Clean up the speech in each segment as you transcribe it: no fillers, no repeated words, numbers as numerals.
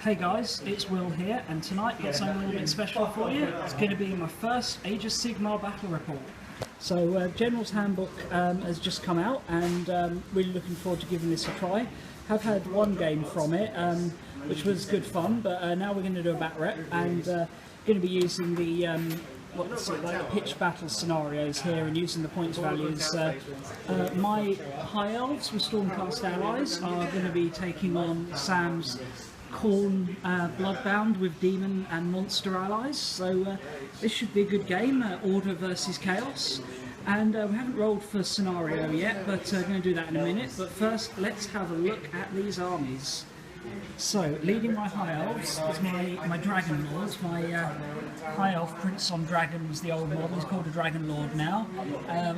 Hey guys, it's Will here, and tonight I've got something a little bit special for you. It's going to be my first Age of Sigmar battle report. So General's Handbook has just come out, and really looking forward to giving this a try. Have had one game from it, which was good fun, but now we're going to do a batrep, and going to be using the like pitched battle scenarios here and using the points values. My High Elves with Stormcaste allies are going to be taking on Sam's Khornate Bloodbound with Demon and Monster allies, so this should be a good game, Order versus Chaos. And we haven't rolled for scenario yet, but we're going to do that in a minute. But first, let's have a look at these armies. So, leading my High Elves is my Dragon Lord. My High Elf Prince on Dragon was the old model. He's called a Dragon Lord now.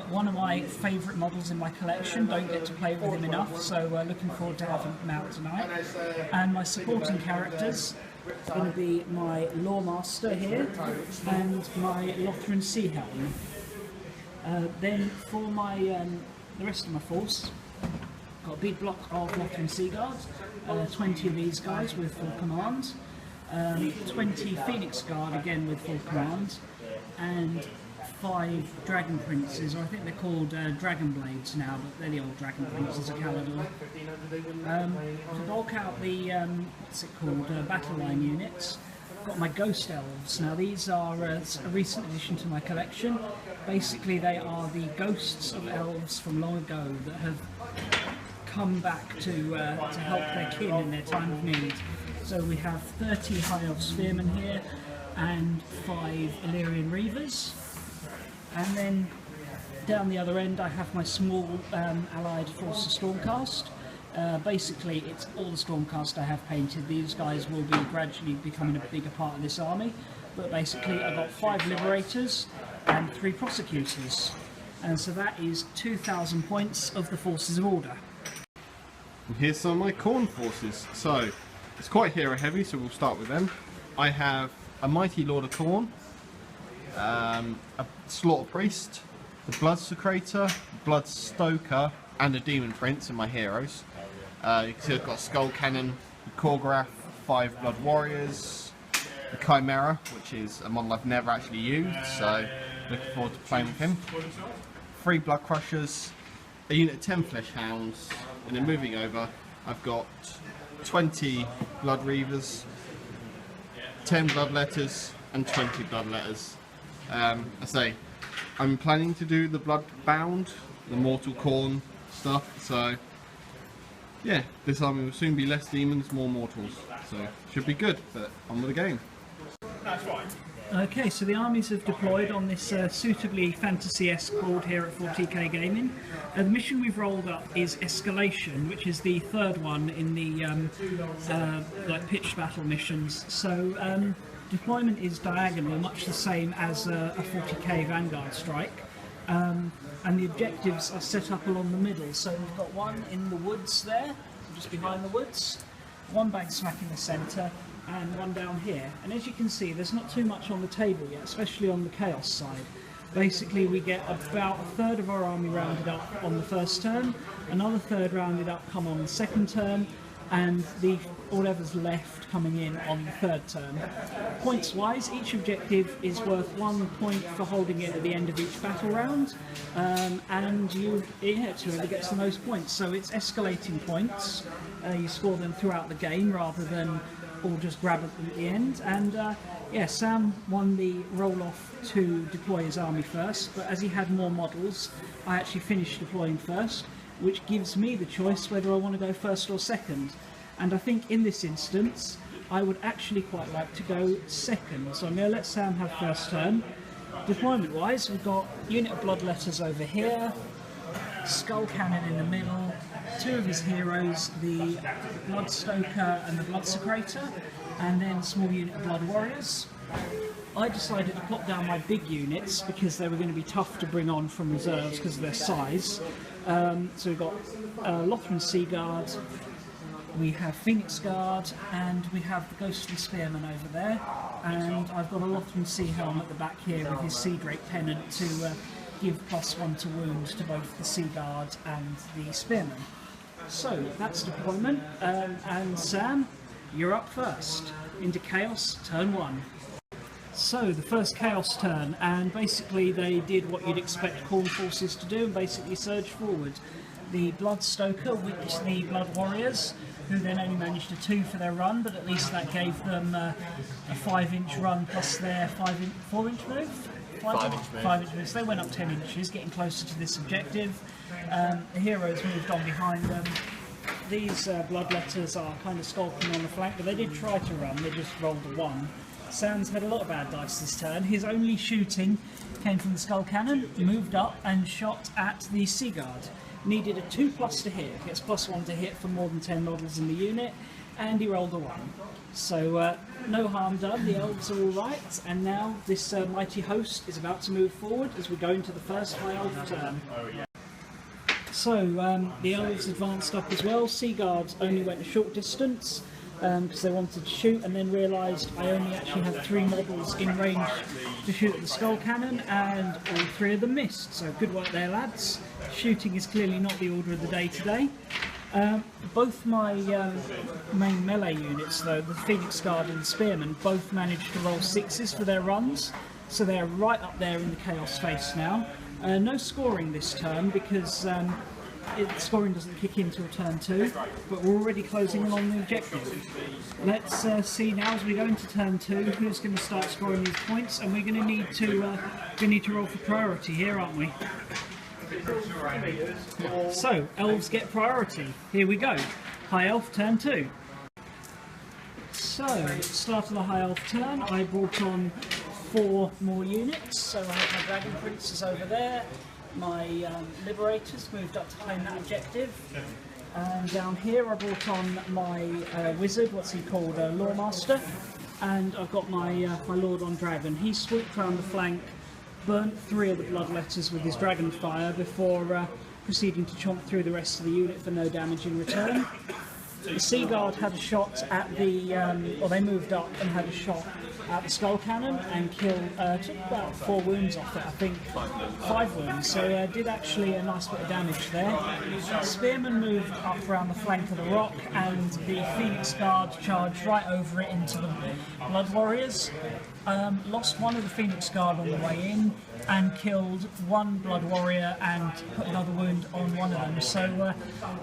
One of my favourite models in my collection. Don't get to play with him enough, so looking forward to having him out tonight. And my supporting characters are going to be my Lawmaster here and my Lothran Sea Helm. Then for my the rest of my force, got a big block of Lothran Sea Guards, 20 of these guys with full command, 20 Phoenix Guard again with full command, and 5 Dragon Princes, or I think they're called Dragon Blades now, but they're the old Dragon Princes of Caledon. To bulk out the battle line units, I've got my Ghost Elves. Now these are a recent addition to my collection. Basically they are the ghosts of elves from long ago that have come back to help their kin in their time of need. So we have 30 High Elf Spearmen here and 5 Illyrian Reavers. And then down the other end I have my small allied force of Stormcaste. Basically it's all the Stormcaste I have painted. These guys will be gradually becoming a bigger part of this army. But basically I've got 5 Liberators and 3 Prosecutors. And so that is 2,000 points of the Forces of Order. And here's some of my Khorn forces. So, it's quite hero heavy, so we'll start with them. I have a Mighty Lord of Khorn, a Slaughter Priest, the Blood Secretor, Blood Stoker, and a Demon Prince in my heroes. You can see I've got a Skull Cannon, the Khorgraf, 5 Blood Warriors, the Chimera, which is a model I've never actually used, so looking forward to playing with him. 3 Blood Crushers, a unit of 10 Flesh Hounds, and then moving over, I've got 20 Blood Reavers, 10 Bloodletters, and 20 Bloodletters. I say, I'm planning to do the Bloodbound, the Mortal Khorn stuff, so yeah, this army will soon be less demons, more mortals, so should be good, but on with the game. That's right. Okay, so the armies have deployed on this suitably fantasy-esque board here at 40k Gaming. The mission we've rolled up is Escalation, which is the third one in the like pitched battle missions. So deployment is diagonal, much the same as a 40k Vanguard strike, and the objectives are set up along the middle. So we've got one in the woods there, just behind the woods, one bang smack in the centre, and one down here. And as you can see, there's not too much on the table yet, especially on the Chaos side. Basically we get about a third of our army rounded up on the first turn, another third rounded up come on the second turn, and whatever's left coming in on the third turn. Points wise, each objective is worth 1 point for holding it at the end of each battle round, and it's whoever gets the most points. So it's escalating points, you score them throughout the game rather than all just grab at them at the end. And yeah, Sam won the roll-off to deploy his army first, but as he had more models, I actually finished deploying first, which gives me the choice whether I want to go first or second. And I think in this instance, I would actually quite like to go second. So I'm going to let Sam have first turn. Deployment-wise, we've got unit of Bloodletters over here, Skull Cannon in the middle, 2 of his heroes, the Blood Stoker and the Blood Secretor, and then a small unit of Blood Warriors. I decided to plop down my big units because they were going to be tough to bring on from reserves because of their size. So we've got Lothran Sea Guard, we have Phoenix Guard, and we have the Ghostly Spearman over there. And I've got a Lothran Sea Helm at the back here with his Sea Drake Pennant to give +1 to wounds to both the Sea Guard and the Spearman. So that's deployment, and Sam, you're up first. Into Chaos, turn 1. So, the first Chaos turn, and basically they did what you'd expect Khorn forces to do, and basically surge forward. The Bloodstoker whipped the Blood Warriors, who then only managed a 2 for their run, but at least that gave them a 5-inch run plus their 4-inch move? 5-inch move. 5-inch move, so they went up 10 inches, getting closer to this objective. The heroes moved on behind them. These Bloodletters are kind of skulking on the flank, but they did try to run, they just rolled a 1. Sans had a lot of bad dice this turn. His only shooting came from the Skull Cannon, moved up and shot at the Sea Guard. Needed a 2+ to hit, gets +1 to hit for more than 10 models in the unit, and he rolled a 1. So no harm done, the elves are alright, and now this mighty host is about to move forward as we go into the first High Elf turn. So the elves advanced up as well. Sea Guards only went a short distance because they wanted to shoot, and then realised I only actually have 3 models in range to shoot at the Skull Cannon, and all 3 of them missed. So good work there, lads. Shooting is clearly not the order of the day today. Both my main melee units, though, the Phoenix Guard and the Spearman, both managed to roll 6s for their runs, so they're right up there in the Chaos face now. No scoring this turn because scoring doesn't kick in till turn 2, but we're already closing in on the objective. Let's see now as we go into turn 2 who's going to start scoring these points, and we're going to need to roll for priority here, aren't we? So elves get priority. Here we go. High Elf turn 2. So at the start of the High Elf turn, I brought on 4 more units. So I have my Dragon Princes over there. My Liberators moved up to claim that objective, and down here I brought on my Wizard, what's he called, Lawmaster, and I've got my Lord on Dragon. He swooped round the flank, burnt 3 of the Bloodletters with his Dragon Fire before proceeding to chomp through the rest of the unit for no damage in return. The Sea Guard had a shot at the, or they moved up and had a shot at the Skull Cannon and killed, took about 4 wounds off it, I think. 5 wounds, so did actually a nice bit of damage there. Spearman moved up around the flank of the rock, and the Phoenix Guard charged right over it into the Blood Warriors. Lost 1 of the Phoenix Guard on the way in, and killed 1 Blood Warrior and put another wound on 1 of them. So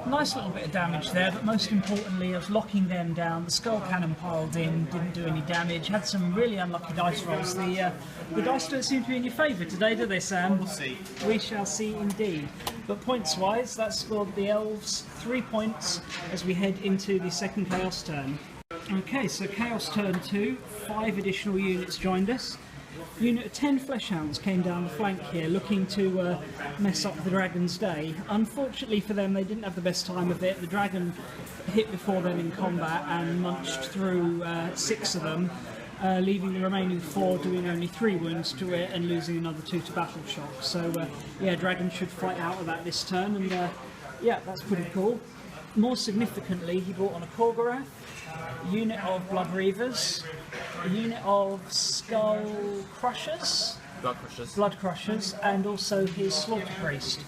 nice little bit of damage there, but most importantly I was locking them down. The Skull Cannon piled in, didn't do any damage, had some really unlucky dice rolls. The dice don't seem to be in your favour today, do they, Sam? We'll see. We shall see indeed. But points wise, that scored the elves 3 points as we head into the second Chaos turn. Okay, so Chaos turn 2, 5 additional units joined us. Unit of 10 Fleshhounds came down the flank here looking to mess up the Dragon's day. Unfortunately for them, they didn't have the best time of it. The Dragon hit before them in combat and munched through 6 of them, leaving the remaining 4 doing only 3 wounds to it and losing another 2 to battle shock. So yeah, Dragon should fight out of that this turn, and yeah, that's pretty cool. More significantly, he brought on a Khornate, a unit of Blood Reavers, a unit of Skull Crushers, Blood Crushers, and also his Slaughter Priest.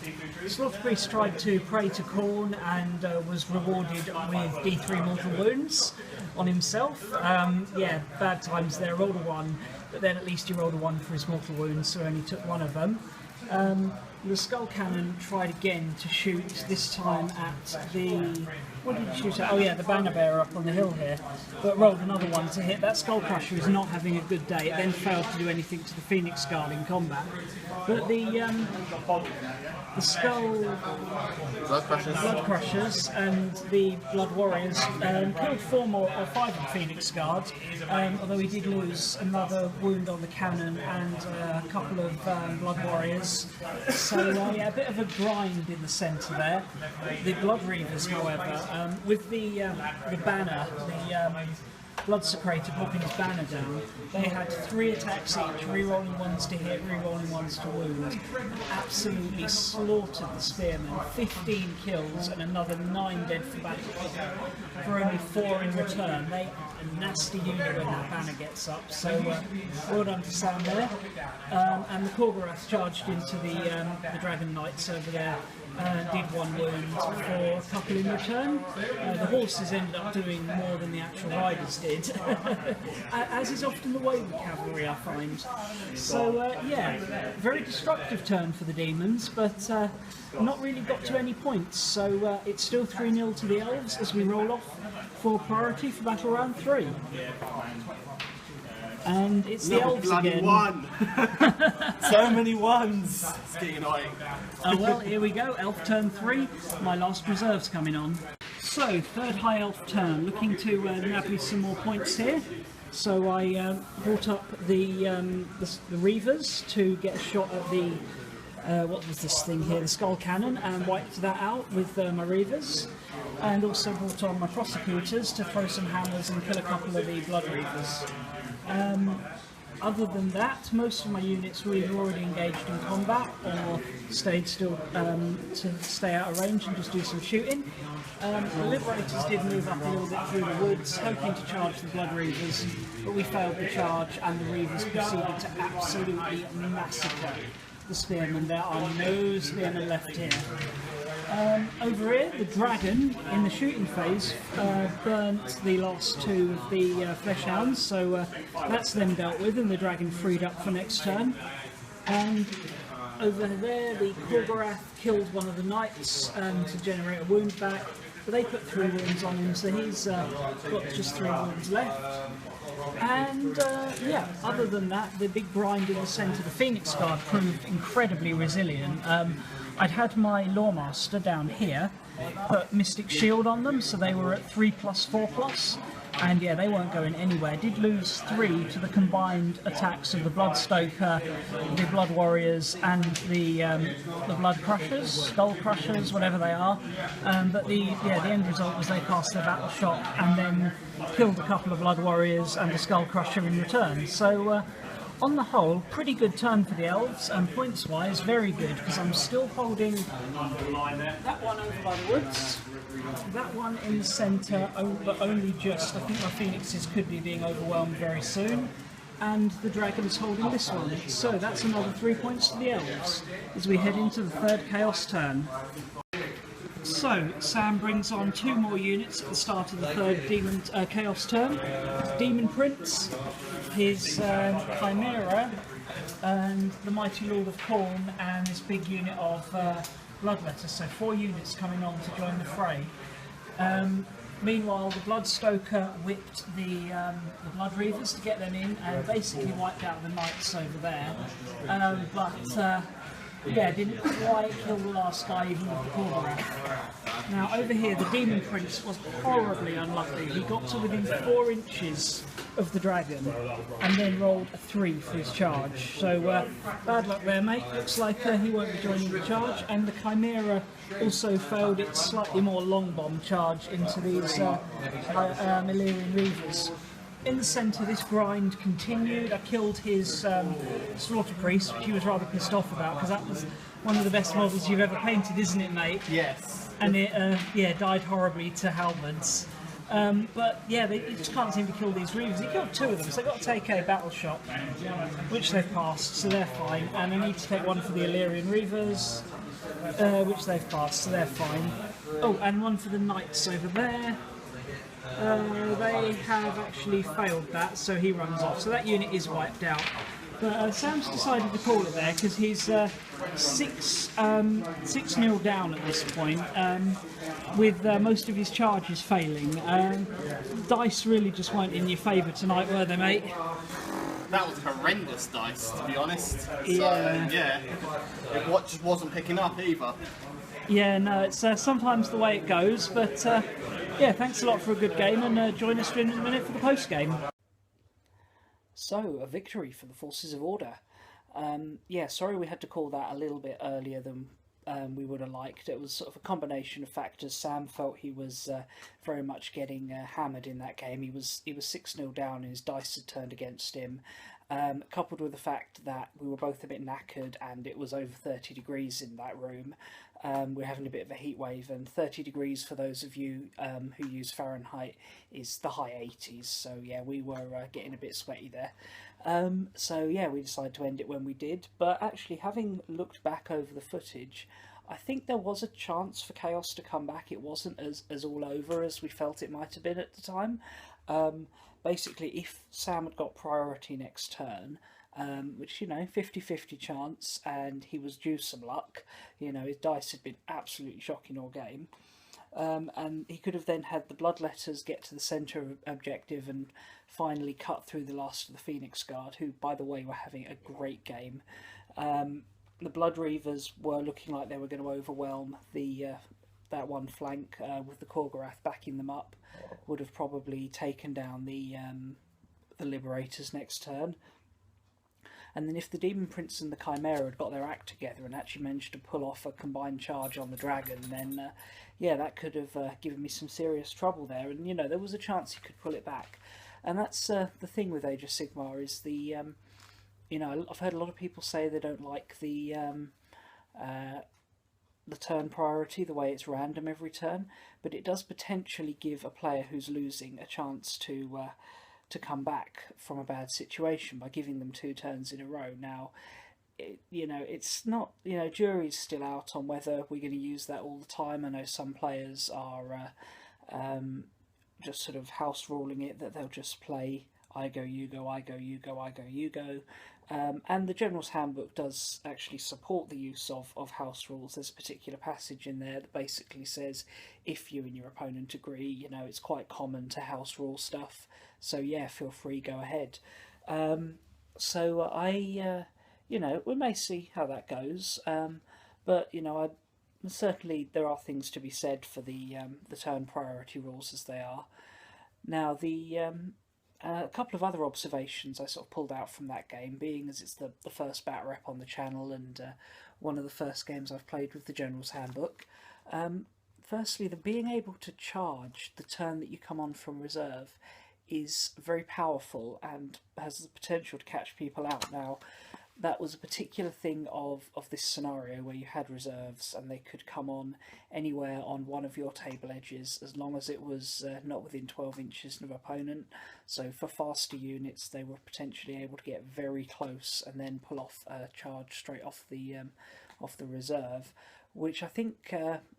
The Slaughter Priest tried to prey to Khorn and was rewarded with D3 mortal wounds on himself. Yeah, bad times there, rolled a 1, but then at least he rolled a 1 for his mortal wounds, so only took 1 of them. The Skull Cannon tried again to shoot, this time at the... what did he shoot at? Oh yeah, the Banner Bearer up on the hill here, but rolled another 1 to hit. That Skull Crusher is not having a good day. It then failed to do anything to the Phoenix Guard in combat. But the Skull Blood Crushers and the Blood Warriors killed 4 more or 5 of the Phoenix Guard, although he did lose another wound on the cannon and a couple of Blood Warriors. So yeah, a bit of a grind in the centre there. The Blood Reavers, however, with the banner, the Bloodsecrator popping his banner down, they had 3 attacks each, re-rolling 1s to hit, re-rolling 1s to wound. Absolutely slaughtered the Spearman, 15 kills and another 9 dead for battle for only 4 in return. They are a nasty unit when that banner gets up, so well done to Sam there. And the Khornate charged into the Dragon Knights over there did 1 wound for a couple in return. The horses ended up doing more than the actual riders did, as is often the way with cavalry, I find. So yeah, very destructive turn for the demons, but not really got to any points. So it's still 3-0 to the elves as we roll off for priority for battle round 3. And it's the elves again. One. So many ones. It's getting annoying. Oh well, here we go. Elf turn 3. My last reserve's coming on. So, 3rd high elf turn. Looking to nab me some more points here. So I brought up the Reavers to get a shot at the what was this thing here? The Skull Cannon, and wiped that out with my Reavers. And also brought on my Prosecutors to throw some hammers and kill a couple of the Blood Reavers. Other than that, most of my units were either already engaged in combat or stayed still to stay out of range and just do some shooting. The Liberators did move up a little bit through the woods, hoping to charge the Blood Reavers, but we failed the charge and the Reavers proceeded to absolutely massacre the Spearmen. There are no Spearmen left here. Over here, the dragon in the shooting phase burnt the last 2 of the flesh hounds, so that's them dealt with, and the dragon freed up for next turn. And over there, the Khornate killed one of the knights to generate a wound back, but they put 3 wounds on him, so he's got just 3 wounds left. And yeah, other than that, the big grind in the centre, the Phoenix Guard, proved incredibly resilient. I'd had my Lawmaster down here, put Mystic Shield on them, so they were at 3+, 4+, and yeah, they weren't going anywhere. Did lose 3 to the combined attacks of the Bloodstoker, the Blood Warriors, and the Blood Crushers, Skull Crushers, whatever they are. But the end result was they cast their battle shot and then killed a couple of Blood Warriors and a Skull Crusher in return. So on the whole, pretty good turn for the elves, and points-wise, very good, because I'm still holding that one over by the woods, that one in the centre, but only just. I think my phoenixes could be being overwhelmed very soon, and the dragon's holding this one. So that's another 3 points to the elves, as we head into the 3rd chaos turn. So, Sam brings on 2 more units at the start of the 3rd Demon Chaos turn. Demon Prince, his Chimera, and the Mighty Lord of Khorn, and this big unit of Bloodletters, so 4 units coming on to join the fray. Meanwhile, the Bloodstoker whipped the Blood Reavers to get them in and basically wiped out the Knights over there. Yeah, didn't quite kill the last guy even with the Khornate. Now over here, the Demon Prince was horribly unlucky. He got to within 4 inches of the dragon and then rolled a 3 for his charge. So bad luck there, mate. Looks like he won't be joining the charge. And the Chimera also failed its slightly more long bomb charge into these Illyrian Reavers. In the centre, this grind continued. I killed his Slaughter Priest, which he was rather pissed off about, because that was one of the best models you've ever painted, isn't it, mate? Yes. And it, yeah, died horribly to halberds. But yeah, they just can't seem to kill these Reavers. He killed 2 of them, so they've got to take a battle shot, which they've passed, so they're fine. And I need to take 1 for the Illyrian Reavers, which they've passed, so they're fine. Oh, and 1 for the Knights over there. They have actually failed that, so he runs off. So that unit is wiped out. But Sam's decided to call it there because he's 6-0 down at this point, with most of his charges failing. Dice really just weren't in your favour tonight, were they, mate? That was horrendous dice, to be honest. So, Yeah. yeah, it just wasn't picking up either. Yeah, no, it's sometimes the way it goes, but yeah, thanks a lot for a good game, and join us in a minute for the post-game. So, a victory for the Forces of Order. Yeah, sorry we had to call that a little bit earlier than we would have liked. It was sort of a combination of factors. Sam felt he was very much getting hammered in that game. He was 6-0 down and his dice had turned against him. Coupled with the fact that we were both a bit knackered and it was over 30 degrees in that room. We're having a bit of a heat wave, and 30 degrees for those of you who use Fahrenheit is the high 80s, so yeah, we were getting a bit sweaty there. So yeah, we decided to end it when we did, but actually having looked back over the footage, I think there was a chance for Chaos to come back. It wasn't as all over as we felt it might have been at the time. Basically, if Sam had got priority next turn, which, 50-50 chance, and he was due some luck, his dice had been absolutely shocking all game. And he could have then had the Bloodletters get to the centre objective and finally cut through the last of the Phoenix Guard, who, by the way, were having a great game. The Blood Reavers were looking like they were going to overwhelm that one flank with the Khornate backing them up. Would have probably taken down the Liberators next turn. And then if the Demon Prince and the Chimera had got their act together and actually managed to pull off a combined charge on the dragon, then that could have given me some serious trouble there. And there was a chance he could pull it back. And that's the thing with Age of Sigmar is I've heard a lot of people say they don't like the turn priority, the way it's random every turn, but it does potentially give a player who's losing a chance to come back from a bad situation by giving them 2 turns in a row. Now, it's not, jury's still out on whether we're going to use that all the time. I know some players are just sort of house ruling it, that they'll just play I go, you go, I go, you go, I go, you go. And the General's Handbook does actually support the use of house rules. There's a particular passage in there that basically says if you and your opponent agree, it's quite common to house rule stuff. So yeah, feel free, go ahead. We may see how that goes. But certainly there are things to be said for the turn priority rules as they are. Now a couple of other observations I sort of pulled out from that game, being as it's the first batrep on the channel and one of the first games I've played with the General's Handbook. Firstly, the being able to charge the turn that you come on from reserve is very powerful and has the potential to catch people out. Now, that was a particular thing of this scenario where you had reserves and they could come on anywhere on one of your table edges as long as it was not within 12 inches of opponent. So for faster units they were potentially able to get very close and then pull off a charge straight off the reserve, which I think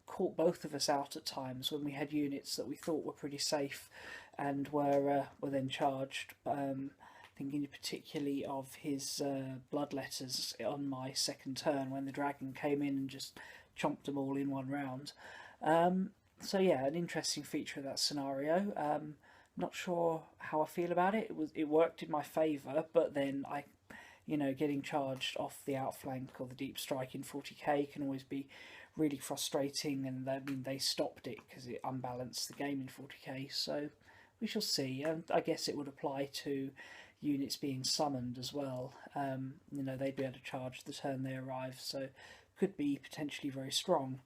caught both of us out at times when we had units that we thought were pretty safe and were then charged. Thinking particularly of his Bloodletters on my second turn when the dragon came in and just chomped them all in one round. So yeah, an interesting feature of that scenario. Not sure how I feel about it. It worked in my favour, but then getting charged off the outflank or the deep strike in 40k can always be really frustrating, and they stopped it because it unbalanced the game in 40k. So we shall see. I guess it would apply to units being summoned as well. They'd be able to charge the turn they arrive, so could be potentially very strong.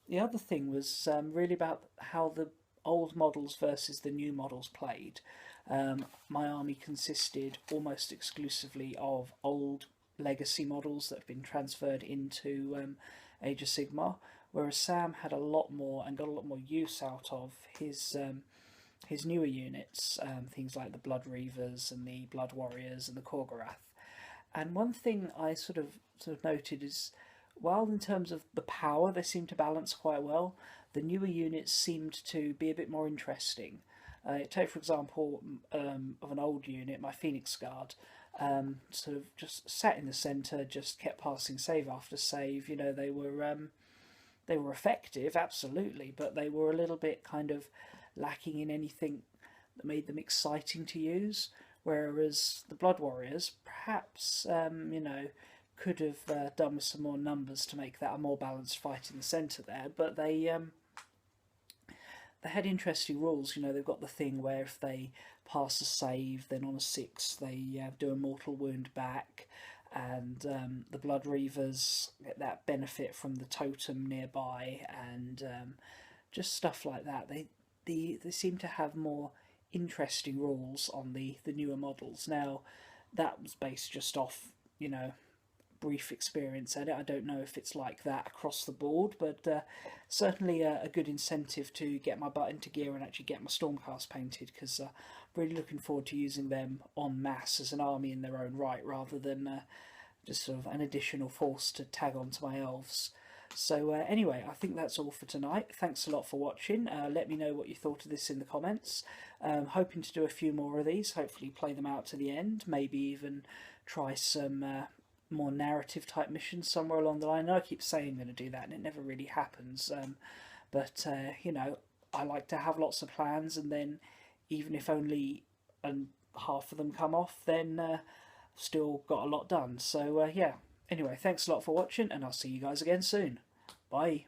The other thing was really about how the old models versus the new models played. My army consisted almost exclusively of old legacy models that have been transferred into Age of Sigmar, whereas Sam had a lot more and got a lot more use out of his newer units, things like the Blood Reavers and the Blood Warriors and the Khornate. And one thing I sort of noted is, while in terms of the power they seem to balance quite well, the newer units seemed to be a bit more interesting. Take for example of an old unit, my Phoenix Guard, sort of just sat in the centre, just kept passing save after save. They were effective, absolutely, but they were a little bit kind of lacking in anything that made them exciting to use, whereas the Blood Warriors perhaps could have done with some more numbers to make that a more balanced fight in the centre there, but they had interesting rules. They've got the thing where if they pass a save, then on a 6 they do a mortal wound back, and the Blood Reavers get that benefit from the totem nearby, and just stuff like that. They seem to have more interesting rules on the newer models. Now, that was based just off, brief experience at it. I don't know if it's like that across the board, but certainly a good incentive to get my butt into gear and actually get my Stormcaste painted, because I'm really looking forward to using them en masse as an army in their own right, rather than just sort of an additional force to tag onto my elves. So anyway, I think that's all for tonight. Thanks a lot for watching. Let me know what you thought of this in the comments. Hoping to do a few more of these, hopefully play them out to the end, maybe even try some more narrative type missions somewhere along the line. I know I keep saying I'm going to do that and it never really happens, but you know, I like to have lots of plans, and then even if only half of them come off, then I've still got a lot done. So yeah, anyway, thanks a lot for watching, and I'll see you guys again soon. Bye.